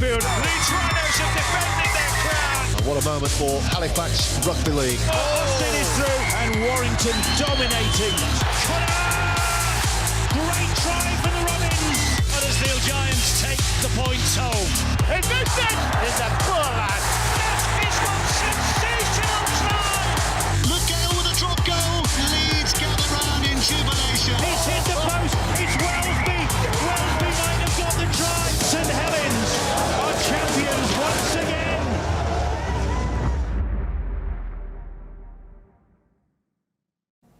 Sheffield. Leeds Rhinos have defended their crown. And what a moment for Halifax Rugby League. Austin is through and Warrington dominating. Great try for the Robins. Huddersfield Giants take the points home. It's Vincent is a poor lad. He's got sensational try. Look out with a drop goal. Leeds gather round in jubilation. He's hit the post. It's Wellesby. Wellesby might have got the try. St Helens are champions once again.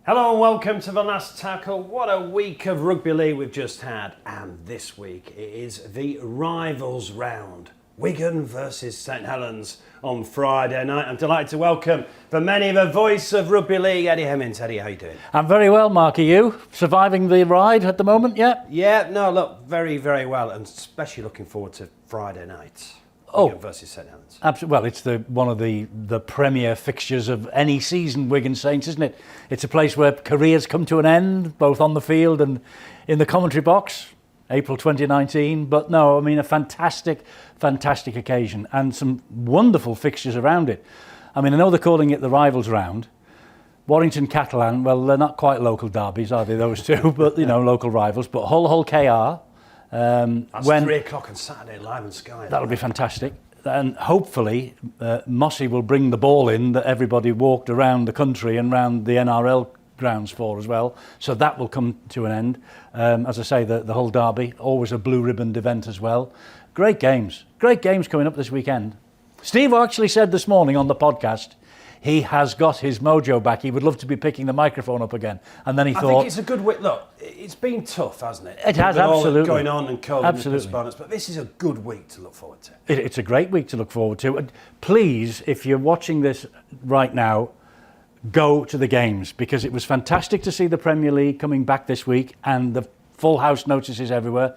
Hello and welcome to the last tackle. What a week of rugby league we've just had. And this week it is the rivals round. Wigan versus St Helens on Friday night. I'm delighted to welcome the many the voice of rugby league, Eddie Hemmings. Eddie, how you doing? I'm very well, Mark. Are you? Surviving the ride at the moment, yeah? Yeah, no, look, very, very well. And especially looking forward to Friday night. Wigan versus St Helens. Absolutely. Well, it's one of the premier fixtures of any season, Wigan Saints, isn't it? It's a place where careers come to an end, both on the field and in the commentary box. April 2019. But no, I mean, a fantastic occasion and some wonderful fixtures around it. I mean, I know they're calling it the rivals round. Warrington Catalan, well, they're not quite local derbies, are they, those two? But, you know, local rivals. But Hull KR. That's 3 o'clock on Saturday, live on Sky. That'll be fantastic. And hopefully, Mossy will bring the ball in that everybody walked around the country and around the NRL grounds for as well. So that will come to an end. As I say, the whole derby, always a blue ribboned event as well. Great games coming up this weekend. Steve actually said this morning on the podcast, he has got his mojo back. He would love to be picking the microphone up again. And then I thought, think it's a good week. Look, it's been tough, hasn't it? It has, with absolutely. All going on and COVID Absolutely. and postponements, but this is a good week to look forward to. It's a great week to look forward to. And please, if you're watching this right now, go to the games, because it was fantastic to see the Premier League coming back this week and the full house notices everywhere.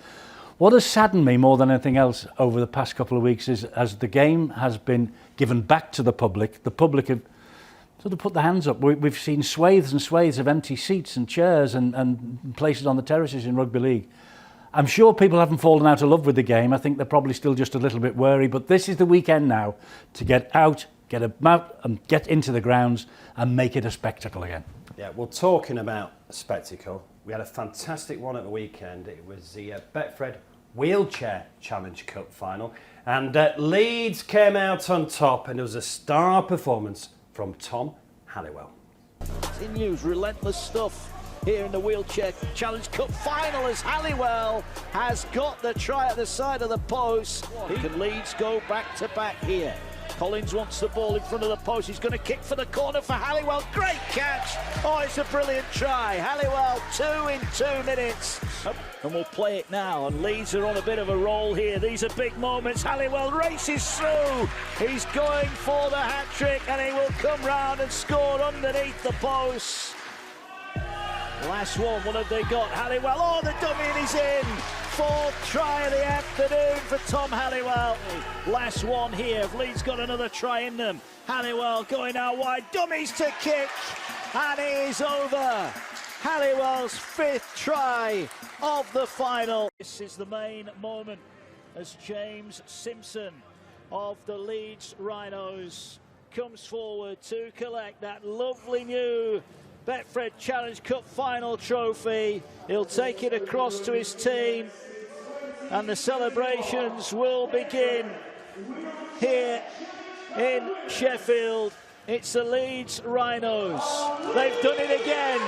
What has saddened me more than anything else over the past couple of weeks is as the game has been given back to the public have sort of put their hands up. We've seen swathes and swathes of empty seats and chairs and places on the terraces in rugby league. I'm sure people haven't fallen out of love with the game. I think they're probably still just a little bit wary, but this is the weekend now to get out, get and get into the grounds and make it a spectacle again. Yeah, well, talking about a spectacle, we had a fantastic one at the weekend. It was the Betfred Wheelchair Challenge Cup final, and Leeds came out on top, and it was a star performance from Tom Halliwell. Continues relentless stuff here in the Wheelchair Challenge Cup final as Halliwell has got the try at the side of the post. Can Leeds go back to back here? Collins wants the ball in front of the post. He's going to kick for the corner for Halliwell. Great catch. Oh, it's a brilliant try. Halliwell 2 in 2 minutes. And we'll play it now. And Leeds are on a bit of a roll here. These are big moments. Halliwell races through. He's going for the hat-trick and he will come round and score underneath the post. Last one, what have they got? Halliwell, oh, the dummy and he's in. 4th try of the afternoon for Tom Halliwell. Last one here, have Leeds got another try in them? Halliwell going out wide, dummies to kick, and it is over. Halliwell's 5th try of the final. This is the main moment as James Simpson of the Leeds Rhinos comes forward to collect that lovely new Betfred Challenge Cup final trophy. He'll take it across to his team and the celebrations will begin here in Sheffield. It's the Leeds Rhinos. They've done it again.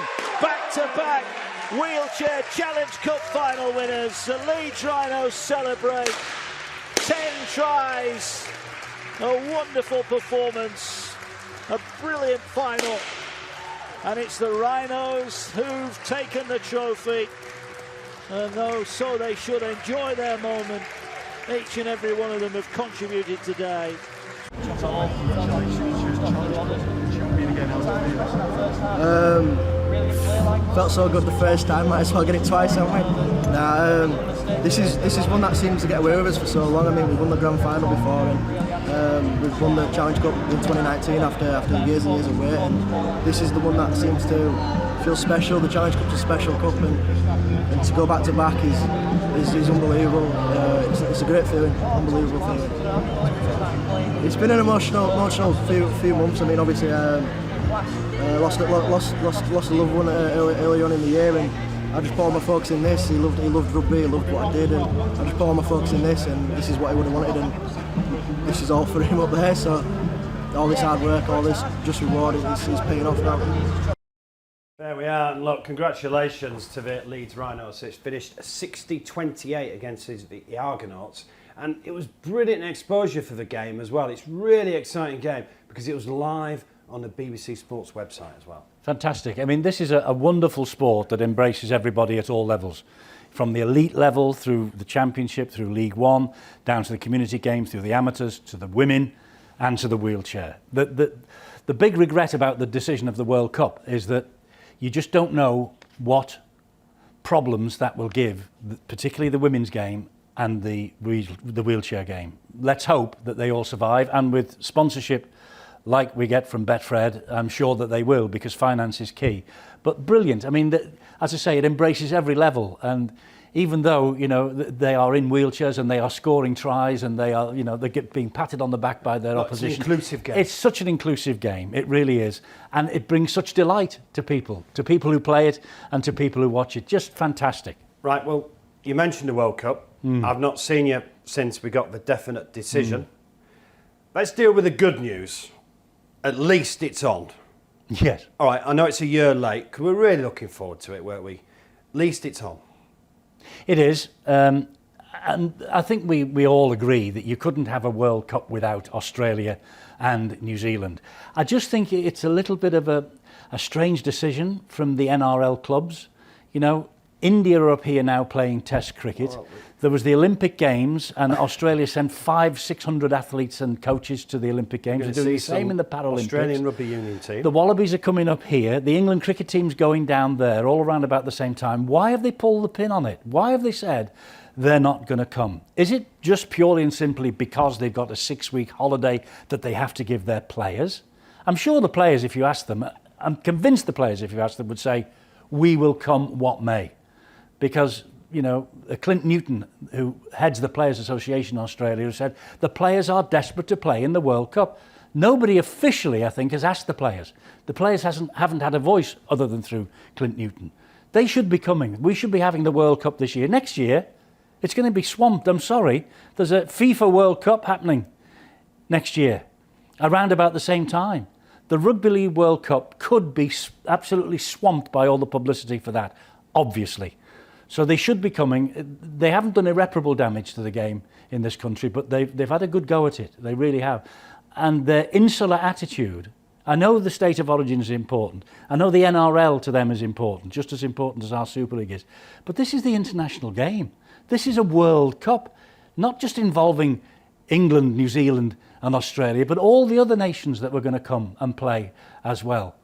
Back-to-back Wheelchair Challenge Cup final winners. The Leeds Rhinos celebrate 10 tries. A wonderful performance. A brilliant final. And it's the Rhinos who've taken the trophy. And so they should enjoy their moment. Each and every one of them have contributed today. Felt so good the first time, might as well get it twice, haven't we? This is one that seems to get away with us for so long. I mean, we've won the grand final before, and we've won the Challenge Cup in 2019 after years and years of wait, and this is the one that seems to feel special. The Challenge Cup's a special cup, and to go back to back is unbelievable. It's it's a great feeling, unbelievable feeling. It's been an emotional few months. I mean, obviously, lost a loved one early on in the year, and I just put all my focus in this. He loved rugby, he loved what I did, and I just put all my focus in this, and this is what he would have wanted, and this is all for him up there. So all this hard work, all this just reward is paying off now. There we are, and look, congratulations to the Leeds Rhinos. It's finished 60-28 against the Argonauts, and it was brilliant exposure for the game as well. It's really exciting game because it was live on the BBC Sports website as well. Fantastic. I mean, this is a wonderful sport that embraces everybody at all levels, from the elite level through the Championship, through League One, down to the community games, through the amateurs, to the women, and to the wheelchair. The big regret about the decision of the World Cup is that you just don't know what problems that will give, particularly the women's game and the wheelchair game. Let's hope that they all survive, and with sponsorship like we get from Betfred, I'm sure that they will, because finance is key. But brilliant. I mean, as I say, it embraces every level, and even though, you know, they are in wheelchairs and they are scoring tries and they are, you know, they're being patted on the back by their opposition. It's an inclusive game. It's such an inclusive game. It really is. And it brings such delight to people who play it and to people who watch it. Just fantastic. Right, well, you mentioned the World Cup. I've not seen you since we got the definite decision. Let's deal with the good news. At least it's on. Yes. All right, I know it's a year late, because we're really looking forward to it, weren't we? At least it's on. It is, and I think we all agree that you couldn't have a World Cup without Australia and New Zealand. I just think it's a little bit of a strange decision from the NRL clubs. You know, India are up here now playing Test cricket. There was the Olympic Games, and Australia sent 500-600 athletes and coaches to the Olympic Games. They're doing the same in the Paralympics. Australian Rugby Union team. The Wallabies are coming up here. The England cricket team's going down there, all around about the same time. Why have they pulled the pin on it? Why have they said they're not going to come? Is it just purely and simply because they've got a 6-week holiday that they have to give their players? I'm sure the players, if you ask them, I'm convinced the players, if you ask them, would say, we will come what may. Because, you know, Clint Newton, who heads the Players Association in Australia, said the players are desperate to play in the World Cup. Nobody officially, I think, has asked the players. The players haven't had a voice other than through Clint Newton. They should be coming. We should be having the World Cup this year. Next year, it's going to be swamped. I'm sorry. There's a FIFA World Cup happening next year, around about the same time. The Rugby League World Cup could be absolutely swamped by all the publicity for that, obviously. So they should be coming. They haven't done irreparable damage to the game in this country, but they've had a good go at it. They really have. And their insular attitude, I know the state of origin is important. I know the NRL to them is important, just as important as our Super League is. But this is the international game. This is a World Cup, not just involving England, New Zealand and Australia, but all the other nations that were going to come and play as well.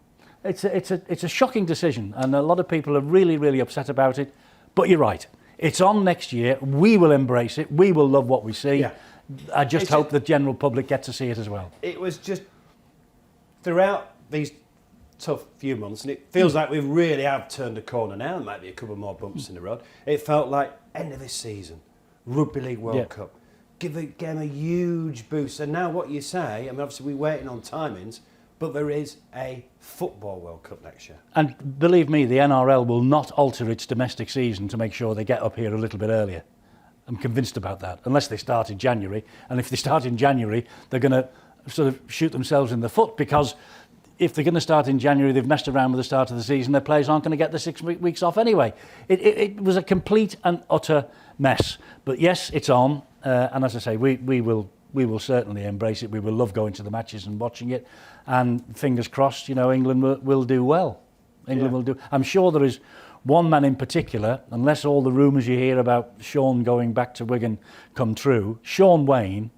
It's a shocking decision, and a lot of people are really, really upset about it. But you're right. It's on next year. We will embrace it. We will love what we see. Yeah. I just hope the general public get to see it as well. It was just throughout these tough few months, and it feels like we really have turned a corner now. There might be a couple more bumps in the road. It felt like end of this season, Rugby League World Cup, give the game a huge boost. And now what you say, I mean, obviously we're waiting on timings, but there is a Football World Cup next year. And believe me, the NRL will not alter its domestic season to make sure they get up here a little bit earlier. I'm convinced about that, unless they start in January. And if they start in January, they're going to sort of shoot themselves in the foot, because if they're going to start in January, they've messed around with the start of the season, their players aren't going to get the 6 weeks off anyway. It was a complete and utter mess. But yes, it's on. And as I say, we will certainly embrace it. We will love going to the matches and watching it. And fingers crossed, you know, England will do well. England will do. I'm sure there is one man in particular, unless all the rumours you hear about Sean going back to Wigan come true. Sean Wayne,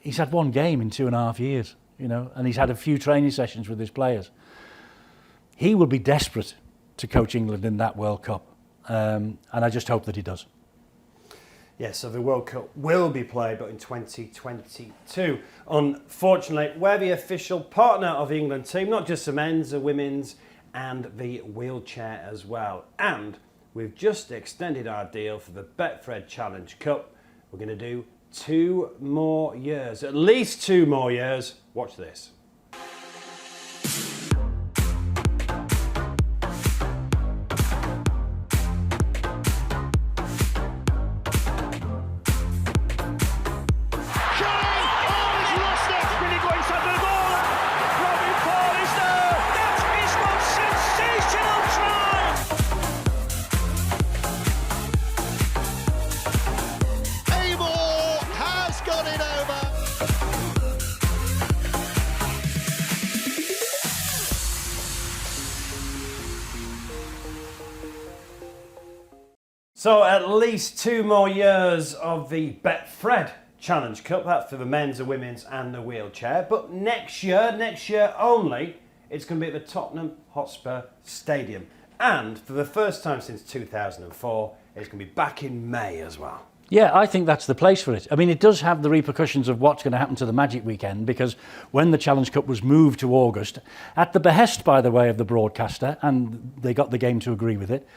he's had one game in 2.5 years, you know, and he's had a few training sessions with his players. He will be desperate to coach England in that World Cup, and I just hope that he does. Yeah, so the World Cup will be played, but in 2022. Unfortunately, we're the official partner of the England team, not just the men's, the women's, and the wheelchair as well. And we've just extended our deal for the Betfred Challenge Cup. We're going to do 2 more years, at least 2 more years. Watch this. So at least 2 more years of the Betfred Challenge Cup. That's for the men's, the women's and the wheelchair. But next year only, it's going to be at the Tottenham Hotspur Stadium. And for the first time since 2004, it's going to be back in May as well. Yeah, I think that's the place for it. I mean, it does have the repercussions of what's going to happen to the Magic Weekend, because when the Challenge Cup was moved to August, at the behest, by the way, of the broadcaster, and they got the game to agree with it,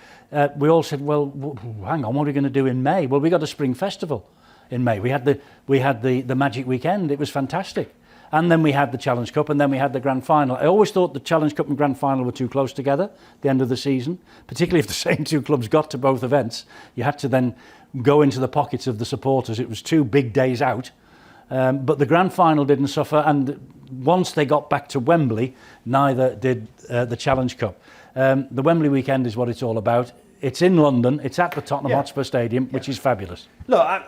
we all said, well, hang on, what are we going to do in May? Well, we got a spring festival in May. We had the Magic Weekend. It was fantastic. And then we had the Challenge Cup, and then we had the Grand Final. I always thought the Challenge Cup and Grand Final were too close together at the end of the season, particularly if the same two clubs got to both events. You had to then go into the pockets of the supporters. It was 2 big days out. But the Grand Final didn't suffer, and once they got back to Wembley, neither did the Challenge Cup. The Wembley weekend is what it's all about. It's in London. It's at the Tottenham Hotspur Stadium, which is fabulous. Look,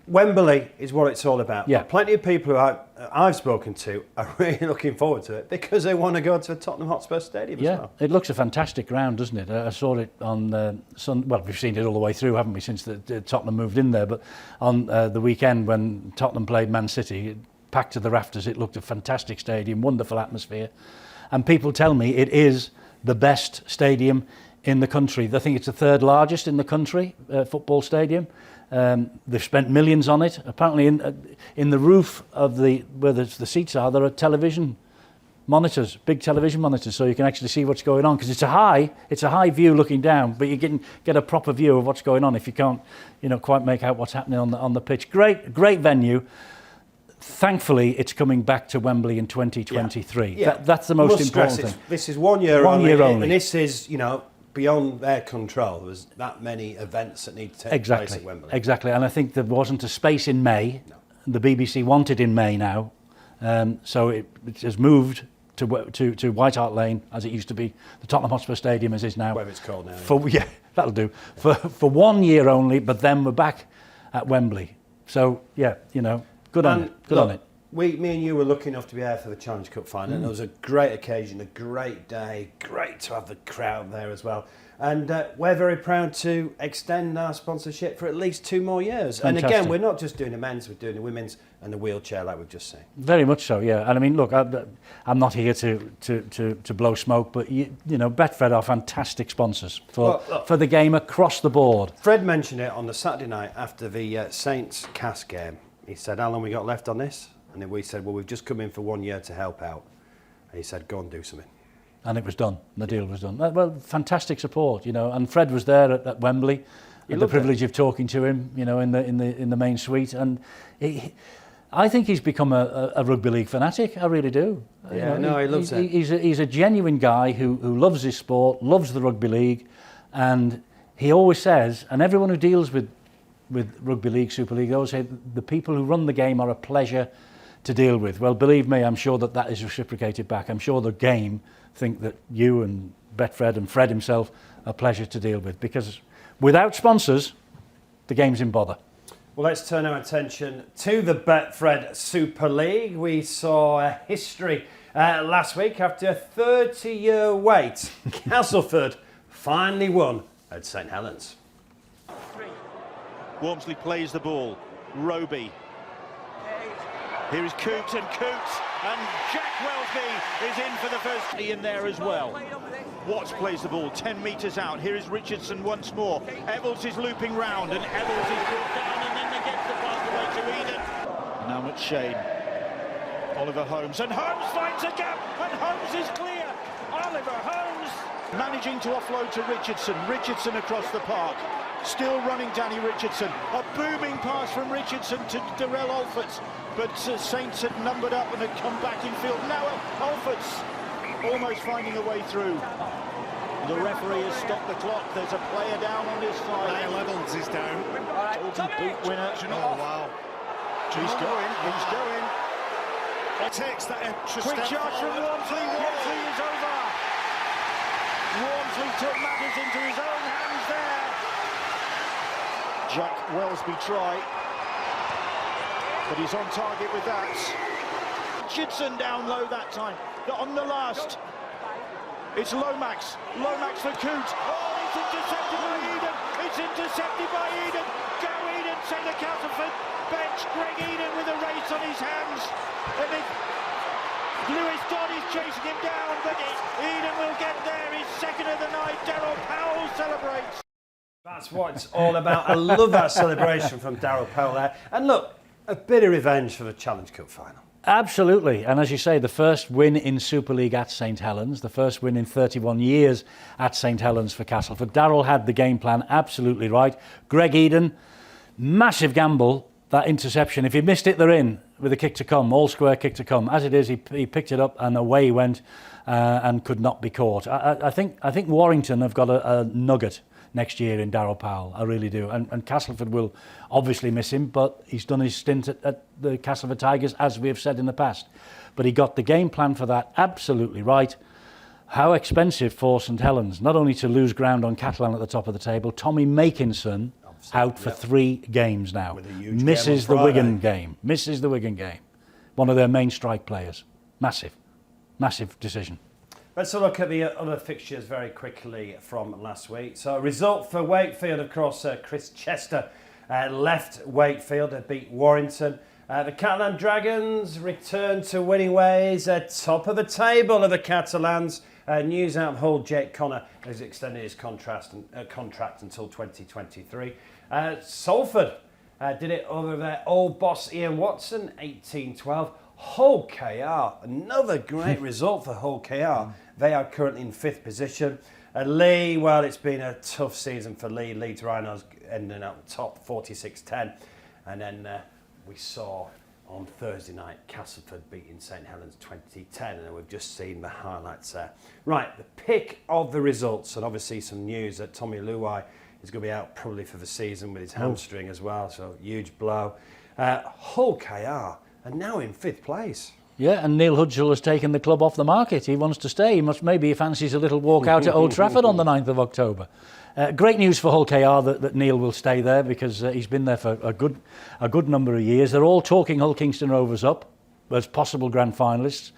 Wembley is what it's all about. Yeah. But plenty of people who I've spoken to are really looking forward to it because they want to go to the Tottenham Hotspur Stadium as well. It looks a fantastic ground, doesn't it? I saw it on well, we've seen it all the way through, haven't we, since the Tottenham moved in there. But on the weekend when Tottenham played Man City, packed to the rafters, it looked a fantastic stadium, wonderful atmosphere. And people tell me it is the best stadium in the country. I think it's the 3rd largest in the country, football stadium. They've spent millions on it. Apparently in the roof of where the seats are, there are television monitors, big television monitors, so you can actually see what's going on, because it's a high view looking down, but you can get a proper view of what's going on if you can't, quite make out what's happening on the pitch. Great venue. Thankfully, it's coming back to Wembley in 2023. Yeah. That's the most important thing. This is 1 year only. And this is, beyond their control. There's that many events that need to take place at Wembley. Exactly, and I think there wasn't a space in May. No. The BBC want it in May now, so it has moved to White Hart Lane, as it used to be, the Tottenham Hotspur Stadium as is now. Whatever it's called now. That'll do. For 1 year only, but then we're back at Wembley. So good on it. Me and you were lucky enough to be there for the Challenge Cup final. And it was a great occasion, a great day, great to have the crowd there as well. And we're very proud to extend our sponsorship for at least 2 more years. Fantastic. And again, we're not just doing the men's, we're doing the women's and the wheelchair, like we've just seen. Very much so, yeah. And I mean, look, I'm not here to blow smoke, but Betfred are fantastic sponsors for the game across the board. Fred mentioned it on the Saturday night after the Saints-Cast game. He said, "How long we got left on this?" And then we said, well, we've just come in for 1 year to help out. And he said, go and do something. And it was done. The deal was done. Well, fantastic support, And Fred was there at Wembley. Had the privilege of talking to him, in the main suite. And I think he's become a rugby league fanatic. I really do. He loves it. He's a genuine guy who loves his sport, loves the rugby league, and he always says, and everyone who deals with Rugby League, Super League, they always say the people who run the game are a pleasure to deal with. Well, believe me, I'm sure that is reciprocated back. I'm sure the game think that you and Betfred and Fred himself are a pleasure to deal with, because without sponsors, the game's in bother. Well, let's turn our attention to the Betfred Super League. We saw a history last week after a 30-year wait. Castleford finally won at St Helens. Wormsley plays the ball. Roby. Here is Coops, and Jack Wellesby is in for the first in there as well. Watts plays the ball 10 metres out. Here is Richardson once more. Eccles is looping round, and Eccles is brought down, and then they get the pass away to Eden. Now McShane. Oliver Holmes, and Holmes finds a gap, and Holmes is clear. Oliver Holmes Managing to offload to Richardson. Richardson across the park. Still running Danny Richardson. A booming pass from Richardson to Darrell Alfords. But Saints had numbered up and had come back in field. Now Alfords almost finding a way through. The referee has stopped the clock. There's a player down on this side. Helens is down. Golden boot winner. Oh, wow. He's going. He's going. It takes that extra Quick step charge from forward. Walmsley. Walmsley is over. Walmsley took matters into his own hands there. Jack Wellesby try. But he's on target with that. Richardson down low that time. On the last. It's Lomax. Lomax for Coote. Oh, it's intercepted by Eden. It's intercepted by Eden. Go Eden, say the Castleford bench. Greg Eden with a race on his hands. And Lewis Dodd is chasing him down, but Eden will get there. He's second of the night. Daryl Powell celebrates. That's what it's all about. I love that celebration from Daryl Powell there. And look, a bit of revenge for the Challenge Cup final. Absolutely, and as you say, the first win in Super League at St Helens, the first win in 31 years at St Helens for Castleford. Darryl had the game plan absolutely right. Greg Eden, massive gamble, that interception. If he missed it, they're in with a kick to come, all square kick to come. As it is, he picked it up and away he went and could not be caught. I think Warrington have got a nugget next year in Daryl Powell, I really do. And Castleford will obviously miss him, but he's done his stint at the Castleford Tigers, as we have said in the past. But he got the game plan for that absolutely right. How expensive for St Helens, not only to lose ground on Catalan at the top of the table, Tommy Makinson out for 3 games now. Misses the Wigan game. Misses the Wigan game. One of their main strike players. Massive decision. Let's have a look at the other fixtures very quickly from last week. So, result for Wakefield, of course, Chris Chester left Wakefield to beat Warrington. The Catalan Dragons returned to winning ways, top of the table of the Catalans. News out of Hull, Jake Connor has extended his contract until 2023. Salford did it over their old boss Ian Watson, 18-12. Hull KR, another great result for Hull KR. They are currently in 5th position. Lee, well, it's been a tough season for Lee. Leeds Rhinos ending up top, 46-10. And then we saw on Thursday night Castleford beating St Helens 2010, and we've just seen the highlights there. Right, the pick of the results, and obviously some news that Tommy Luai is going to be out probably for the season with his hamstring as well, so huge blow. Hull KR are now in 5th place. Yeah, and Neil Hudgell has taken the club off the market. He wants to stay. Maybe he fancies a little walk out at Old Trafford on the 9th of October. Great news for Hull KR that Neil will stay there, because he's been there for a good number of years. They're all talking Hull Kingston Rovers up as possible grand finalists.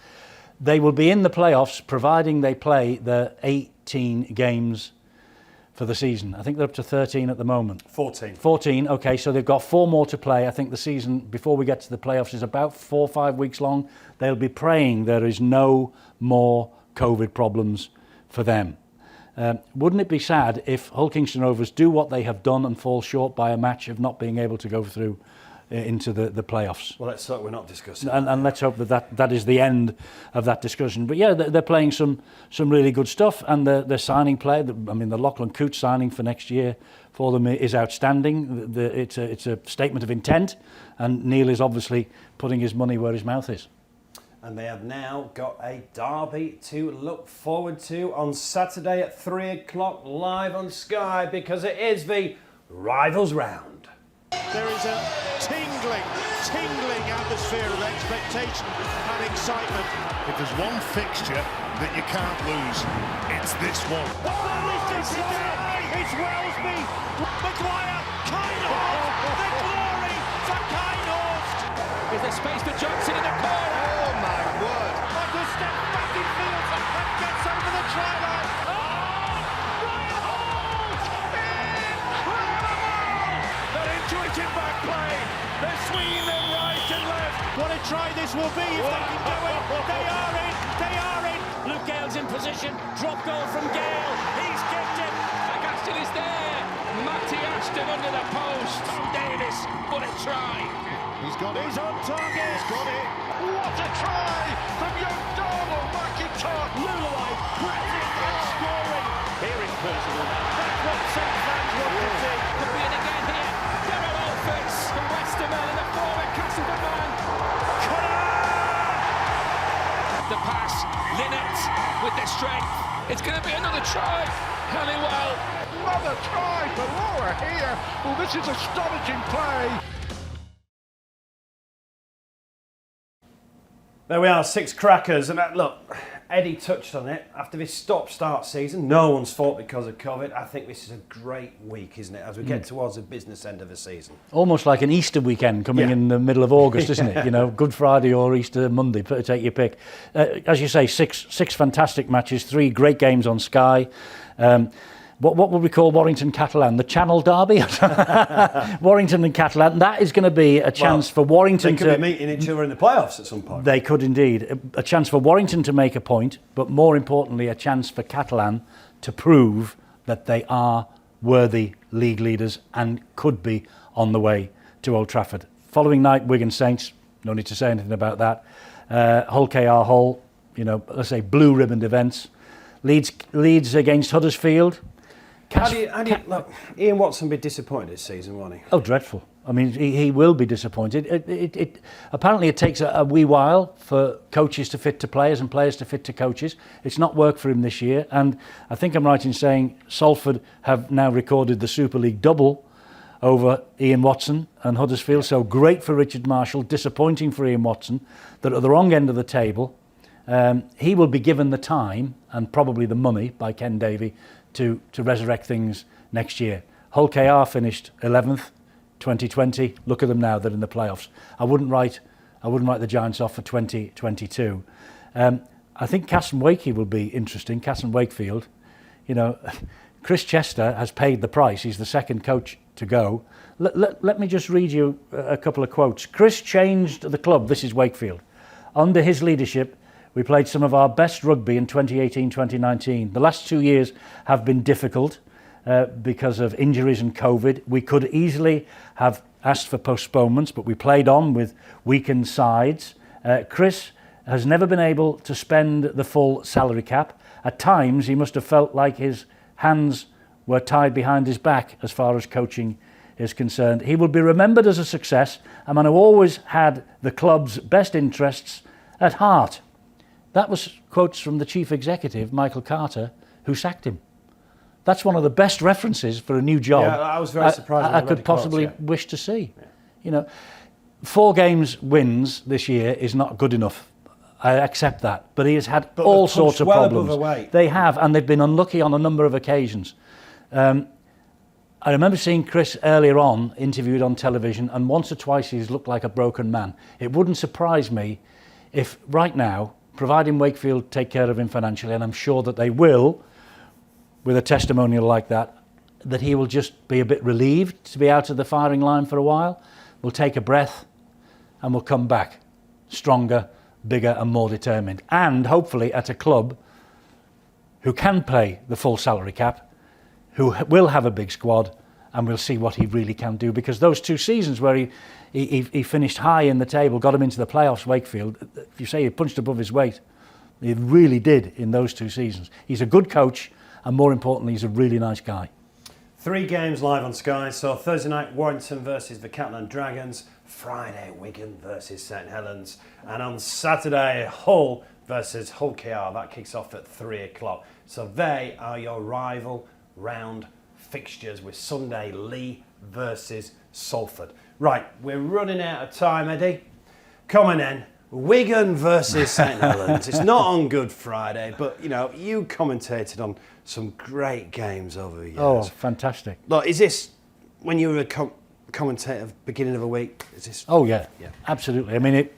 They will be in the playoffs providing they play the 18 games for the season. I think they're up to 13 at the moment. 14, okay, so they've got 4 more to play. I think the season, before we get to the playoffs, is about 4 or 5 weeks long. They'll be praying there is no more COVID problems for them. Wouldn't it be sad if Hull Kingston Rovers do what they have done and fall short by a match of not being able to go through into the playoffs? Well, let's hope we're not discussing and let's hope that is the end of that discussion. But yeah, they're playing some really good stuff, and they're signing play. I mean, the Lachlan Coote signing for next year for them is outstanding. It's a statement of intent, and Neil is obviously putting his money where his mouth is. And they have now got a derby to look forward to on Saturday at 3 o'clock live on Sky, because it is the Rivals Round. There is a tingling atmosphere of expectation and excitement. If there's one fixture that you can't lose, it's this one. It's Wellesby, Maguire, Kinehorst, the glory for Kinehorst. Is there space for Johnson in the corner? Oh my word. Michael step back in field and gets over the try line. They're intuitive back play. They're swinging them right and left. What a try this will be if they can do it. They are in. They are in. Luke Gale's in position. Drop goal from Gale. He's kicked it. Ashton is there. Matty Ashton under the post. Tom Davis. What a try. He's got it. He's on target. He's got it. What a try from young Donald McIntosh. Lulaway pressing and scoring. Here is personal. That's what some fans want to see. Could be it again here. Burrow outfits from Westerville in the forward Castleton man. The pass, Linnett with the strength. It's going to be another try. Halliwell. Another try for Laura here. Well, this is astonishing play. There we are, 6 crackers. And look, Eddie touched on it. After this stop-start season, no one's fought because of COVID. I think this is a great week, isn't it, as we get towards the business end of the season. Almost like an Easter weekend coming in the middle of August, isn't it? You know, Good Friday or Easter Monday, take your pick. As you say, six fantastic matches, 3 great games on Sky. What would we call Warrington Catalan? The Channel Derby? Warrington and Catalan. That is going to be a chance for Warrington to... They could be meeting each other in the playoffs at some point. They could indeed. A chance for Warrington to make a point, but more importantly, a chance for Catalan to prove that they are worthy league leaders and could be on the way to Old Trafford. Following night, Wigan Saints. No need to say anything about that. Hull KR Hull, you know, let's say blue ribboned events. Leeds against Huddersfield. How do you look? Ian Watson be disappointed this season, won't he? Oh, dreadful. I mean, he will be disappointed. Apparently it takes a wee while for coaches to fit to players and players to fit to coaches. It's not worked for him this year, and I think I'm right in saying Salford have now recorded the Super League double over Ian Watson and Huddersfield. So great for Richard Marshall, disappointing for Ian Watson, that at the wrong end of the table. He will be given the time and probably the money by Ken Davey to resurrect things next year. Hull KR finished 11th, 2020. Look at them now; they're in the playoffs. I wouldn't write the Giants off for 2022. I think Castle Wakey will be interesting. Castle Wakefield, you know, Chris Chester has paid the price. He's the second coach to go. Let me just read you a couple of quotes. Chris changed the club. This is Wakefield. Under his leadership, we played some of our best rugby in 2018-2019. The last 2 years have been difficult because of injuries and COVID. We could easily have asked for postponements, but we played on with weakened sides. Chris has never been able to spend the full salary cap. At times, he must have felt like his hands were tied behind his back as far as coaching is concerned. He will be remembered as a success, a man who always had the club's best interests at heart. That was quotes from the chief executive, Michael Carter, who sacked him. That's one of the best references for a new job. Yeah, I was very surprised. I could possibly wish to see. Yeah. You know, 4 games wins this year is not good enough. I accept that. But he has had all sorts of problems. They have, and they've been unlucky on a number of occasions. I remember seeing Chris earlier on, interviewed on television, and once or twice he's looked like a broken man. It wouldn't surprise me if right now, providing Wakefield take care of him financially, and I'm sure that they will, with a testimonial like that he will just be a bit relieved to be out of the firing line for a while, will take a breath, and will come back stronger, bigger and more determined. And hopefully at a club who can pay the full salary cap, who will have a big squad, and we'll see what he really can do. Because those 2 seasons where he finished high in the table, got him into the playoffs, Wakefield, if you say he punched above his weight, he really did in those 2 seasons. He's a good coach, and more importantly, he's a really nice guy. 3 games live on Sky. So Thursday night, Warrington versus the Catalan Dragons. Friday, Wigan versus St Helens. And on Saturday, Hull versus Hull KR. That kicks off at 3 o'clock. So they are your rival round fixtures, with Sunday Lee versus Salford. Right, we're running out of time, Eddie. Come on in. Wigan versus St Helens. It's not on Good Friday, but you know, you commentated on some great games over the years. Oh, fantastic. Look, is this when you were a commentator beginning of a week? Is this? Oh yeah, absolutely. I mean,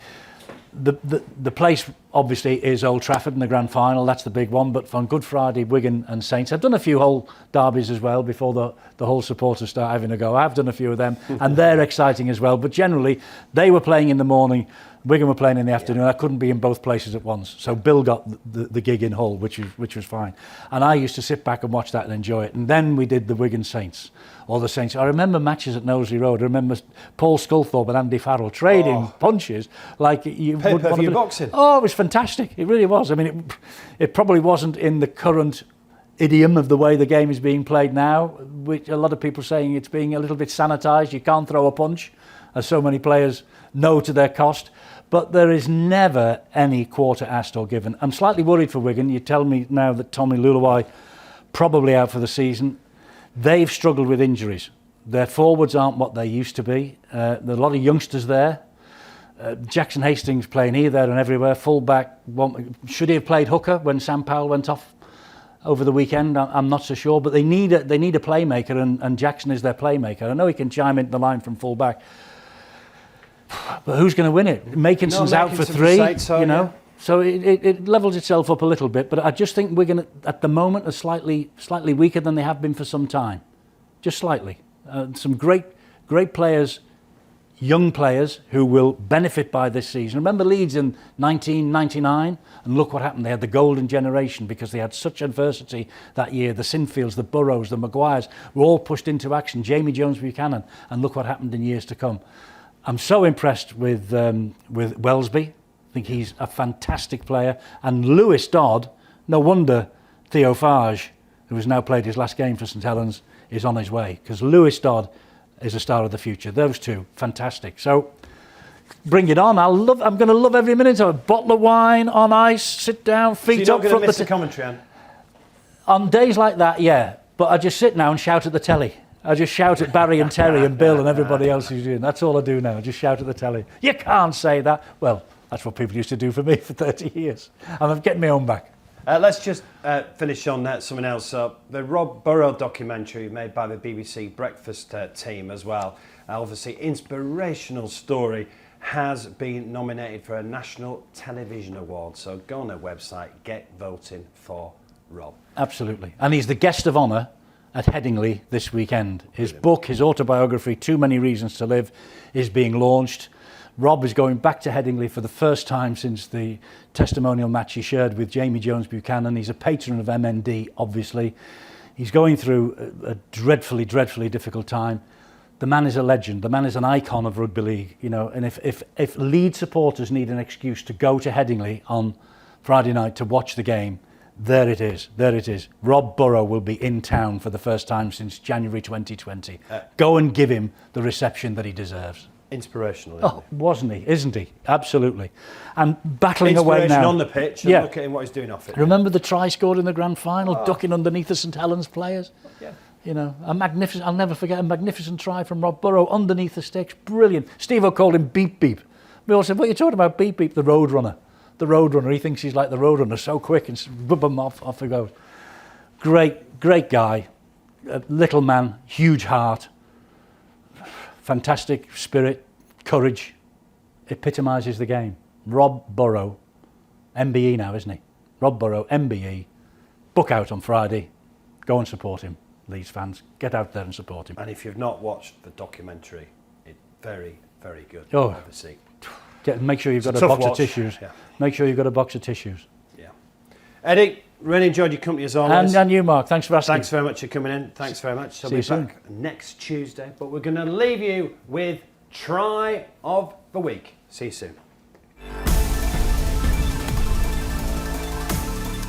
the place obviously is Old Trafford in the grand final. That's the big one. But on Good Friday, Wigan and Saints. I've done a few Hull derbies as well before the Hull supporters start having a go. I've done a few of them, and they're exciting as well. But generally, they were playing in the morning Wigan were playing in the afternoon. I couldn't be in both places at once. So Bill got the gig in Hull, which was fine. And I used to sit back and watch that and enjoy it. And then we did the Wigan Saints, or the Saints. I remember matches at Knowsley Road. I remember Paul Sculthorpe and Andy Farrell trading punches like you would want to. Boxing. Oh, it was fantastic. It really was. I mean, it probably wasn't in the current idiom of the way the game is being played now, which a lot of people are saying it's being a little bit sanitised. You can't throw a punch, as so many players know to their cost. But there is never any quarter asked or given. I'm slightly worried for Wigan. You tell me now that Tommy Luluwai probably out for the season. They've struggled with injuries. Their forwards aren't what they used to be. There are a lot of youngsters there. Jackson Hastings playing here, there and everywhere. Full-back. Should he have played hooker when Sam Powell went off over the weekend? I'm not so sure. But they need a playmaker, and Jackson is their playmaker. I know he can chime into the line from full-back. But who's going to win it? Makinson's out for 3, you know. Yeah. So it levels itself up a little bit. But I just think Wigan at the moment are slightly weaker than they have been for some time. Just slightly. Some great players, young players who will benefit by this season. Remember Leeds in 1999? And look what happened. They had the golden generation because they had such adversity that year. The Sinfields, the Burrows, the Maguires were all pushed into action. Jamie Jones-Buchanan. And look what happened in years to come. I'm so impressed with Welsby. I think he's a fantastic player. And Lewis Dodd, no wonder Theo Farge, who has now played his last game for St Helens, is on his way. Because Lewis Dodd is a star of the future. Those two, fantastic. So bring it on. I'm going to love every minute of a bottle of wine on ice, sit down, feet up. So you're not going to miss the commentary on days like that, yeah. But I just sit now and shout at the telly. I just shout at Barry and Terry and Bill and everybody else who's doing. That's all I do now. I just shout at the telly. You can't say that. Well, that's what people used to do for me for 30 years. And I'm getting my own back. Let's just finish on something else. The Rob Burrow documentary made by the BBC Breakfast team as well. Obviously, inspirational story, has been nominated for a National Television Award. So go on their website, get voting for Rob. Absolutely. And he's the guest of honour at Headingley this weekend. His book, his autobiography, Too Many Reasons to Live, is being launched. Rob is going back to Headingley for the first time since the testimonial match he shared with Jamie Jones-Buchanan. He's a patron of MND, obviously. He's going through a dreadfully, dreadfully difficult time. The man is a legend. The man is an icon of rugby league, you know. And if Leeds supporters need an excuse to go to Headingley on Friday night to watch the game, there it is. There it is. Rob Burrow will be in town for the first time since January 2020. Go and give him the reception that he deserves. Inspirational, isn't he? Wasn't he? Isn't he? Absolutely. And battling away now. Inspiration on the pitch and look at him, what he's doing off it. Remember the try scored in the grand final, ducking underneath the St Helens players? Yeah. You know, a magnificent, I'll never forget a magnificent try from Rob Burrow underneath the sticks. Brilliant. Steve-O called him Beep Beep. We all said, what are you talking about, Beep Beep? The Roadrunner. The Roadrunner. He thinks he's like the Roadrunner, so quick, and boom, off he goes. Great guy. A little man, huge heart. Fantastic spirit, courage. Epitomises the game. Rob Burrow. MBE now, isn't he? Rob Burrow, MBE. Book out on Friday. Go and support him, Leeds fans. Get out there and support him. And if you've not watched the documentary, it's very, very good. Oh, obviously. Make sure you've got a box of tissues. Yeah. Make sure you've got a box of tissues. Yeah. Eddie, really enjoyed your company as always. And you, Mark. Thanks for asking. Thanks very much for coming in. Thanks very much. So we'll be back next Tuesday. But we're going to leave you with Try of the Week. See you soon.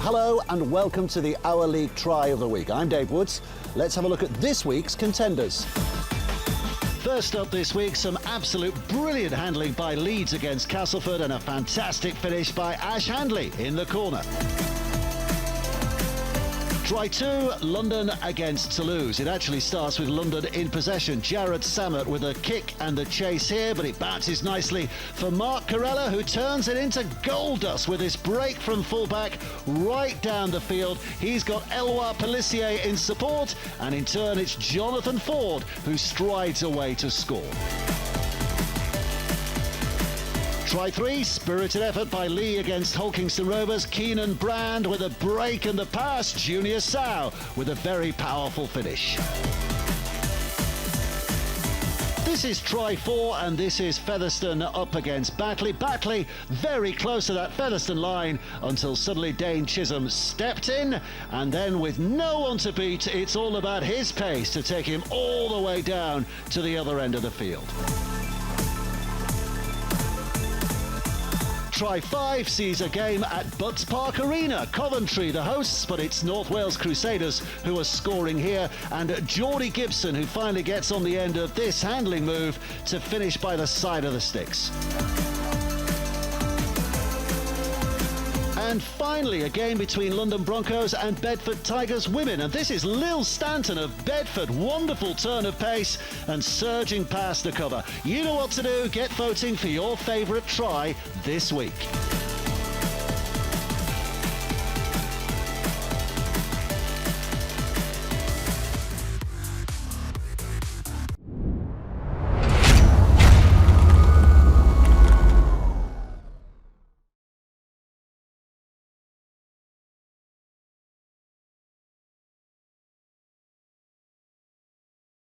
Hello and welcome to the Our League Try of the Week. I'm Dave Woods. Let's have a look at this week's contenders. First up this week, some absolute brilliant handling by Leeds against Castleford and a fantastic finish by Ash Handley in the corner. Try 2, London against Toulouse. It actually starts with London in possession. Jared Samet with a kick and the chase here, but it bounces nicely for Mark Corella, who turns it into goal dust with this break from fullback right down the field. He's got Eloi Pelissier in support, and in turn it's Jonathan Ford who strides away to score. Try 3, spirited effort by Lee against Holkingston Rovers. Keenan Brand with a break and the pass. Junior Sow with a very powerful finish. This is try 4, and this is Featherstone up against Batley. Batley very close to that Featherstone line until suddenly Dane Chisholm stepped in, and then with no one to beat, it's all about his pace to take him all the way down to the other end of the field. Try 5 sees a game at Butts Park Arena. Coventry the hosts, but it's North Wales Crusaders who are scoring here, and Geordie Gibson who finally gets on the end of this handling move to finish by the side of the sticks. And finally, a game between London Broncos and Bedford Tigers women. And this is Lil Stanton of Bedford. Wonderful turn of pace and surging past the cover. You know what to do. Get voting for your favourite try this week.